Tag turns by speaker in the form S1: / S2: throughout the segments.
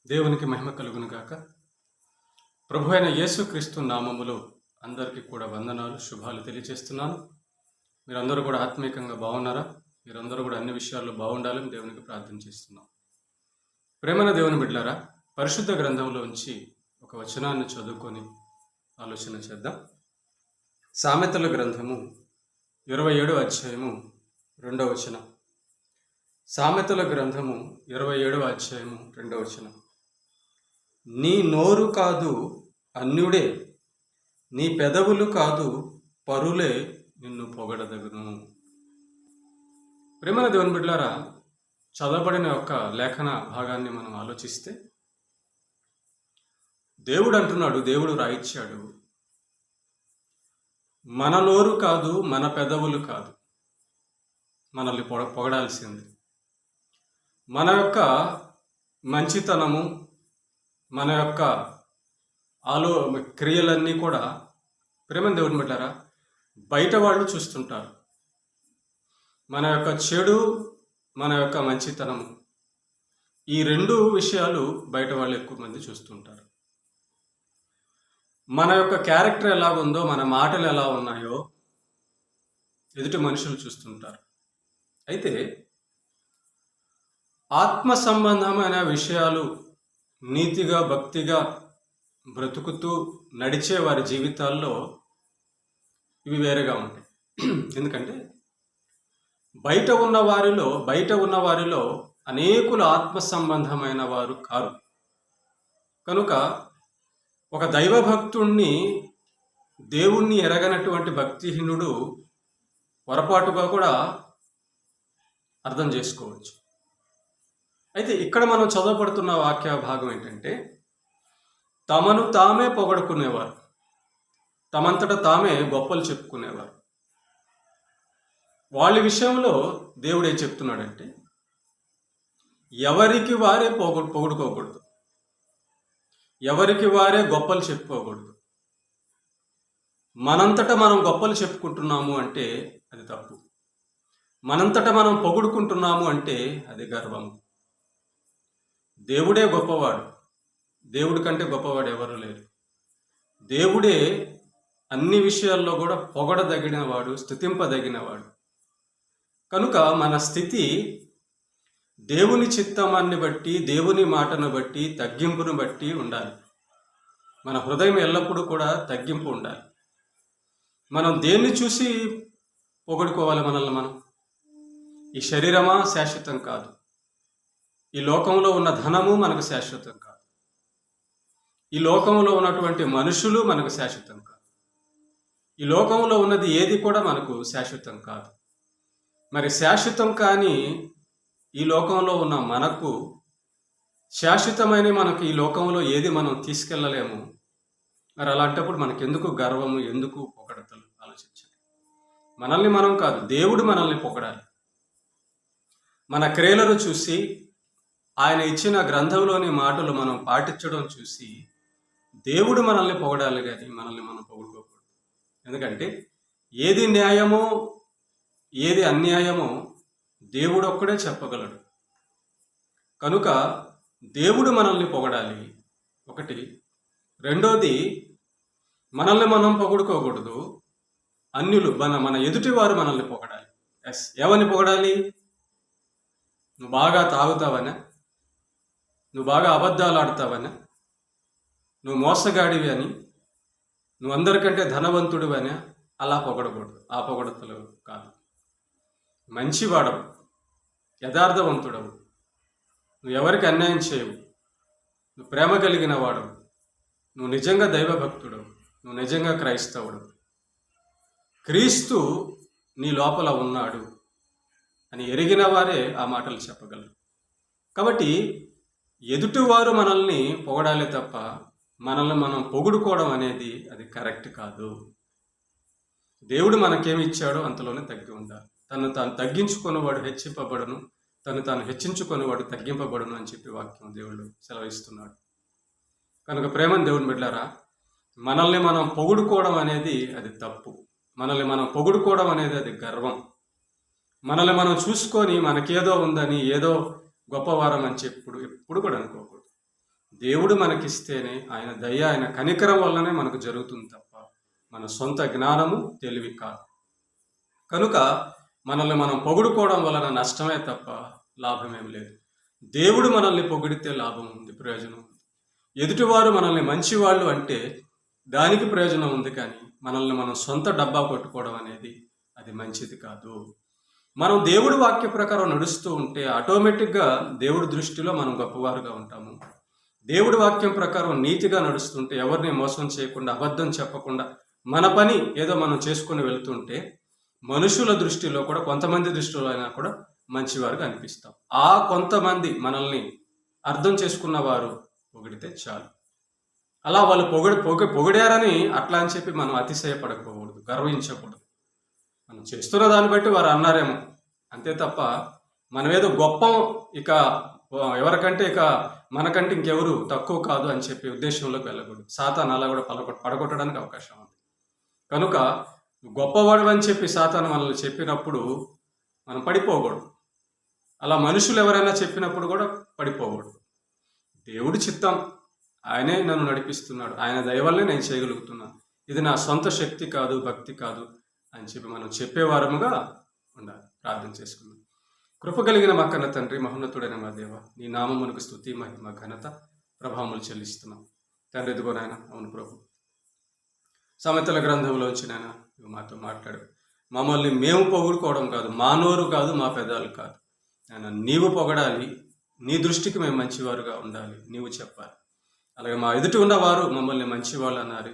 S1: దేవునికి మహిమ కలుగును గాక. ప్రభు అయిన యేసుక్రీస్తు నామములో అందరికీ కూడా వందనాలు, శుభాలు తెలియజేస్తున్నాను. మీరందరూ కూడా ఆత్మీయంగా బాగున్నారా? మీరందరూ కూడా అన్ని విషయాల్లో బాగుండాలని దేవునికి ప్రార్థన చేస్తున్నాం. ప్రేమన దేవుని బిడ్డలారా, పరిశుద్ధ గ్రంథంలోంచి ఒక వచనాన్ని చదువుకొని ఆలోచన చేద్దాం. సామెతల గ్రంథము 27వ అధ్యాయము 2వ వచనం. సామెతల గ్రంథము 27వ అధ్యాయము 2వ వచనం. నీ నోరు కాదు అన్యుడే, నీ పెదవులు కాదు పరులే నిన్ను పొగడదగును. ప్రేమల దేవుని బిడ్డలారా, చదవబడిన యొక్క లేఖన భాగాన్ని మనం ఆలోచిస్తే దేవుడు అంటున్నాడు, దేవుడు రాయిచ్చాడు, మన నోరు కాదు, మన పెదవులు కాదు మనల్ని పొగడాల్సింది. మన యొక్క మంచితనము, మన యొక్క క్రియలన్నీ కూడా ప్రేమ దేవుని బిడ్డలారా బయట వాళ్ళు చూస్తుంటారు. మన యొక్క చెడు, మన యొక్క మంచితనము, ఈ రెండు విషయాలు బయట వాళ్ళు ఎక్కువ మంది చూస్తుంటారు. మన యొక్క క్యారెక్టర్ ఎలా ఉందో, మన మాటలు ఎలా ఉన్నాయో ఎదుటి మనుషులు చూస్తుంటారు. అయితే ఆత్మ సంబంధమైన విషయాలు, నీతిగా భక్తిగా బ్రతుకుతూ నడిచే వారి జీవితాల్లో ఇవి వేరేగా ఉంటాయి. ఎందుకంటే బయట ఉన్న వారిలో అనేకులు ఆత్మ సంబంధమైన వారు కారు. కనుక ఒక దైవభక్తుణ్ణి, దేవుణ్ణి ఎరగనటువంటి భక్తిహీనుడు పొరపాటుగా కూడా అర్థం చేసుకోవచ్చు. అయితే ఇక్కడ మనం చదవబడుతున్న వాక్య భాగం ఏంటంటే, తమను తామే పొగడుకునేవారు, తమంతట తామే గొప్పలు చెప్పుకునేవారు. వాళ్ళ విషయంలో దేవుడు ఏం చెప్తున్నాడంటే, ఎవరికి వారే పొగుడుకోకూడదు, ఎవరికి వారే గొప్పలు చెప్పుకోకూడదు. మనంతట మనం గొప్పలు చెప్పుకుంటున్నాము అంటే అది తప్పు. మనంతట మనం పొగుడుకుంటున్నాము అంటే అది గర్వం. దేవుడే గొప్పవాడు, దేవుడి కంటే గొప్పవాడు ఎవరు లేరు. దేవుడే అన్ని విషయాల్లో కూడా పొగడదగినవాడు, స్తుతింపదగినవాడు. కనుక మన స్థితి దేవుని చిత్తమాన్ని బట్టి, దేవుని మాటను బట్టి, తగ్గింపును బట్టి ఉండాలి. మన హృదయం ఎల్లప్పుడూ కూడా తగ్గింపు ఉండాలి. మనం దేన్ని చూసి పొగడుకోవాలి మనల్ని మనం? ఈ శరీరమా శాశ్వతం కాదు. ఈ లోకంలో ఉన్న ధనము మనకు శాశ్వతం కాదు. ఈ లోకంలో ఉన్నటువంటి మనుషులు మనకు శాశ్వతం కాదు. ఈ లోకంలో ఉన్నది ఏది కూడా మనకు శాశ్వతం కాదు. మరి శాశ్వతం కాని ఈ లోకంలో ఉన్న మనకు శాశ్వతమైన మనకు ఈ లోకంలో ఏది మనం తీసుకెళ్ళలేము. మరి అలాంటప్పుడు మనకెందుకు గర్వము, ఎందుకు పొగడతలు? ఆలోచించాలి. మనల్ని మనం కాదు, దేవుడు మనల్ని పొగడాలి. మన క్రియలను చూసి, ఆయన ఇచ్చిన గ్రంథంలోని మాటలు మనం పాటించడం చూసి దేవుడు మనల్ని పొగడాలి, కానీ మనల్ని మనం పొగుడుకోకూడదు. ఎందుకంటే ఏది న్యాయమో, ఏది అన్యాయమో దేవుడు ఒక్కడే చెప్పగలడు. కనుక దేవుడు మనల్ని పొగడాలి, ఒకటి. రెండోది, మనల్ని మనం పొగుడుకోకూడదు. అన్యులు, మన ఎదుటివారు మనల్ని పొగడాలి. ఏమని పొగడాలి? నువ్వు బాగా తాగుతావనే, నువ్వు బాగా అబద్ధాలు ఆడతావని, నువ్వు మోసగాడివి అని, నువ్వు అందరికంటే ధనవంతుడివి అని అలా పొగడకూడదు. ఆ పొగడతలు కాదు. మంచివాడవు, యథార్థవంతుడవు, నువ్వు ఎవరికి అన్యాయం చేయవు, నువ్వు ప్రేమ కలిగిన వాడవు, నువ్వు నిజంగా దైవభక్తుడవు, నువ్వు నిజంగా క్రైస్తవుడు, క్రీస్తు నీ లోపల ఉన్నాడు అని ఎరిగిన వారే ఆ మాటలు చెప్పగలరు. కాబట్టి ఎదుటివారు మనల్ని పొగడాలి తప్ప మనల్ని మనం పొగుడుకోవడం అనేది అది కరెక్ట్ కాదు. దేవుడు మనకేమి ఇచ్చాడో అంతలోనే తగ్గి ఉండాలి. తను తాను తగ్గించుకునేవాడు హెచ్చింపబడును, తను తాను హెచ్చించుకునేవాడు తగ్గింపబడును అని చెప్పి వాక్యం దేవుడు సెలవిస్తున్నాడు. కనుక ప్రేమను దేవుని బిడ్డలారా, మనల్ని మనం పొగుడుకోవడం అనేది అది తప్పు. మనల్ని మనం పొగుడుకోవడం అనేది అది గర్వం. మనల్ని మనం చూసుకొని మనకేదో ఉందని, ఏదో గొప్పవారం అని ఎప్పుడు కూడా అనుకోకూడదు. దేవుడు మనకిస్తేనే, ఆయన దయ, ఆయన కనికరం వల్లనే మనకు జరుగుతుంది తప్ప మన సొంత జ్ఞానము, తెలివి కాదు. కనుక మనల్ని మనం పొగుడుకోవడం వలన నష్టమే తప్ప లాభమేం లేదు. దేవుడు మనల్ని పొగిడితే లాభం ఉంది, ప్రయోజనం ఉంది. ఎదుటివారు మనల్ని మంచివాళ్ళు అంటే దానికి ప్రయోజనం ఉంది, కానీ మనల్ని మనం సొంత డబ్బా కొట్టుకోవడం అనేది అది మంచిది కాదు. మనం దేవుడి వాక్య ప్రకారం నడుస్తూ ఉంటే ఆటోమేటిక్గా దేవుడి దృష్టిలో మనం గొప్పవారుగా ఉంటాము. దేవుడి వాక్యం ప్రకారం నీతిగా నడుస్తుంటే, ఎవరిని మోసం చేయకుండా, అబద్ధం చెప్పకుండా మన పని ఏదో మనం చేసుకుని వెళ్తుంటే మనుషుల దృష్టిలో కూడా, కొంతమంది దృష్టిలో అయినా కూడా మంచివారుగా అనిపిస్తాం. ఆ కొంతమంది మనల్ని అర్థం చేసుకున్న వారు పొగిడితే చాలు. అలా వాళ్ళు పొగిడారని అట్లా అని చెప్పి మనం అతిశయపడకూడదు, గర్వించకూడదు. మనం చేస్తున్న దాన్ని బట్టి వారు అన్నారేమో అంతే తప్ప మనమేదో గొప్ప, ఇక ఎవరికంటే ఇక మనకంటే ఇంకెవరు తక్కువ కాదు అని చెప్పి ఉద్దేశంలోకి వెళ్ళకూడదు. సాతాను అలా కూడా పడగొట్టడానికి అవకాశం ఉంది. కనుక గొప్పవాడు అని చెప్పి సాతాను మనల్ని చెప్పినప్పుడు మనం పడిపోకూడదు. అలా మనుషులు ఎవరైనా చెప్పినప్పుడు కూడా పడిపోకూడదు. దేవుడి చిత్తం, ఆయనే నన్ను నడిపిస్తున్నాడు, ఆయన దయ వల్లే నేను చేయగలుగుతున్నాను, ఇది నా సొంత శక్తి కాదు, భక్తి కాదు అని చెప్పి మనం చెప్పేవారముగా ఉండాలి. ప్రార్థన చేసుకుందాం. కృప కలిగిన మా కన్న తండ్రి, మహోన్నతుడైన మా దేవ, నీ నామమునకు స్తుతి, మహిమ, ఘనత, ప్రభావములు చెల్లిస్తున్నాం తండ్రి. ఎదుగో నాయన, అవును ప్రభు, సామెతల గ్రంథంలో వచ్చి నాయన నువ్వు మాతో మాట్లాడు. మమ్మల్ని మేము పొగుడుకోవడం కాదు, మా నోరు కాదు, మా పెదాలు కాదు నాయన, నీవు పొగడాలి, నీ దృష్టికి మేము మంచివారుగా ఉండాలి, నీవు చెప్పాలి. అలాగే మా ఎదుటి ఉన్నవారు మమ్మల్ని మంచివాళ్ళు అన్నారు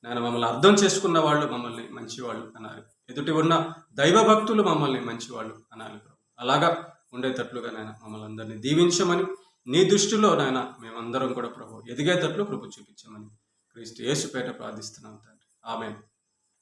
S1: నాయన, మమ్మల్ని అర్థం చేసుకున్న వాళ్ళు మమ్మల్ని మంచివాళ్ళు అన్నారు, ఎదుటి ఉన్న దైవ భక్తులు మమ్మల్ని మంచివాళ్ళు అనాలి ప్రభు. అలాగా ఉండేటట్లుగా నాయన మమ్మల్ని అందరినీ దీవించమని, నీ దృష్టిలో నాయన మేమందరం కూడా ప్రభు ఎదిగేటట్లు కృప చూపించమని క్రీస్తు యేసు పేట ప్రార్థిస్తున్నాం తండ్రి. ఆమేన్.